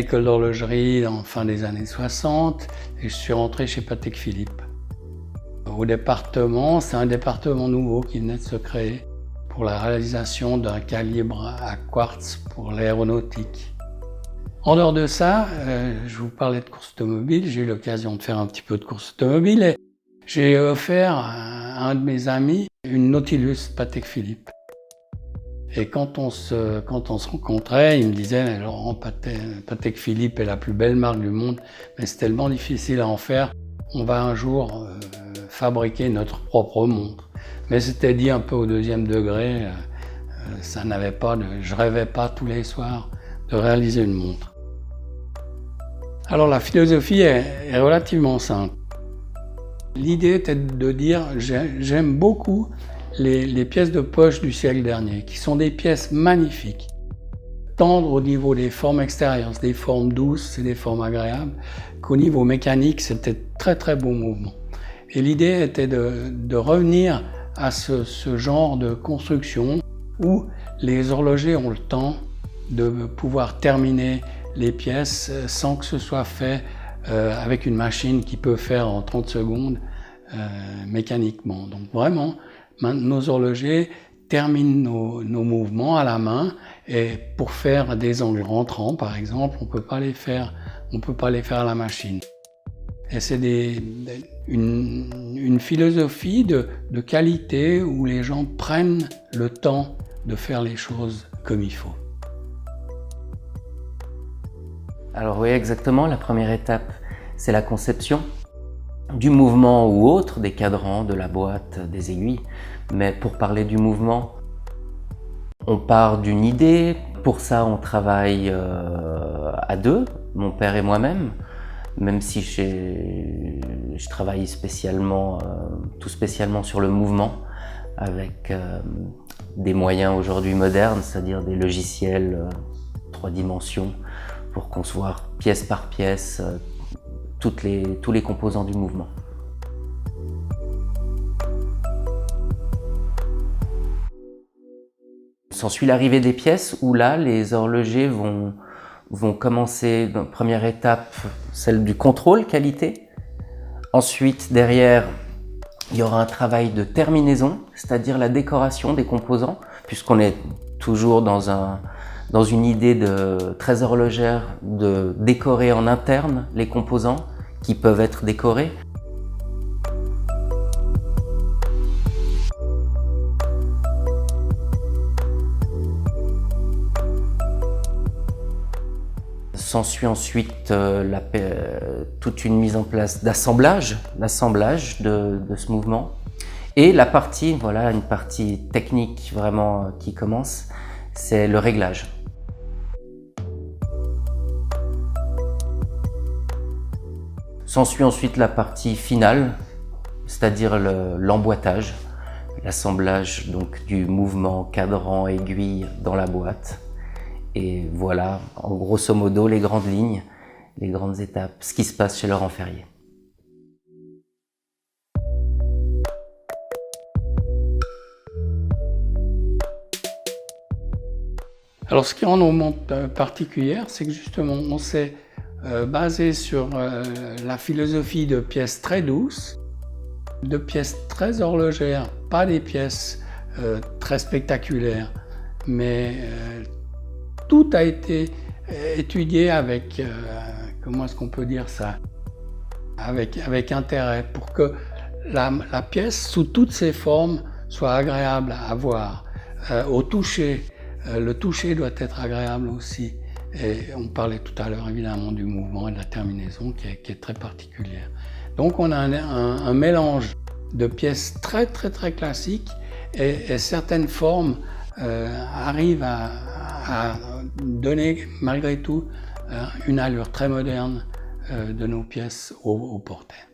l'école d'horlogerie en fin des années 60 et je suis rentré chez Patek Philippe. Au département, c'est un département nouveau qui venait de se créer pour la réalisation d'un calibre à quartz pour l'aéronautique. En dehors de ça, je vous parlais de course automobile, j'ai eu l'occasion de faire un petit peu de course automobile et j'ai offert à un de mes amis une Nautilus Patek Philippe. Et quand on se rencontrait, il me disait « Laurent, Patek Philippe est la plus belle marque du monde, mais c'est tellement difficile à en faire, on va un jour fabriquer notre propre montre. » Mais c'était dit un peu au deuxième degré, je rêvais pas tous les soirs de réaliser une montre. Alors la philosophie est relativement simple. L'idée était de dire j'aime beaucoup les pièces de poche du siècle dernier, qui sont des pièces magnifiques. Tendre au niveau des formes extérieures, c'est des formes douces, c'est des formes agréables, qu'au niveau mécanique, c'était très très beau mouvement. Et l'idée était de revenir à ce genre de construction où les horlogers ont le temps de pouvoir terminer les pièces sans que ce soit fait avec une machine qui peut faire en 30 secondes mécaniquement. Donc vraiment, nos horlogers terminent nos mouvements à la main et pour faire des angles rentrants, par exemple, on peut pas les faire à la machine. Et c'est une philosophie de qualité où les gens prennent le temps de faire les choses comme il faut. Alors oui, exactement, la première étape, c'est la conception du mouvement ou autre, des cadrans, de la boîte, des aiguilles. Mais pour parler du mouvement, on part d'une idée. Pour ça, on travaille à deux, mon père et moi-même. Même si je travaille tout spécialement sur le mouvement, avec des moyens aujourd'hui modernes, c'est-à-dire des logiciels 3 dimensions, pour concevoir pièce par pièce tous les composants du mouvement. S'ensuit l'arrivée des pièces où là, les horlogers vont commencer, dans la première étape, celle du contrôle qualité. Ensuite, derrière, il y aura un travail de terminaison, c'est-à-dire la décoration des composants, puisqu'on est toujours dans une idée très horlogère de décorer en interne les composants qui peuvent être décorés. S'ensuit ensuite toute une mise en place d'assemblage, l'assemblage de ce mouvement. Et la partie, voilà, une partie technique vraiment qui commence, c'est le réglage. S'ensuit ensuite la partie finale, c'est-à-dire l'emboîtage, l'assemblage donc du mouvement cadran aiguille dans la boîte. Et voilà, en grosso modo, les grandes lignes, les grandes étapes, ce qui se passe chez Laurent Ferrier. Alors ce qui rend nos montres particulières, c'est que justement on s'est basé sur la philosophie de pièces très douces, de pièces très horlogères, pas des pièces très spectaculaires, mais tout a été étudié avec, comment est-ce qu'on peut dire ça, avec intérêt pour que la pièce sous toutes ses formes soit agréable à voir. Au toucher, le toucher doit être agréable aussi. Et on parlait tout à l'heure évidemment du mouvement et de la terminaison qui est très particulière. Donc on a un mélange de pièces très classiques et certaines formes arrivent à donner malgré tout une allure très moderne de nos pièces au portrait.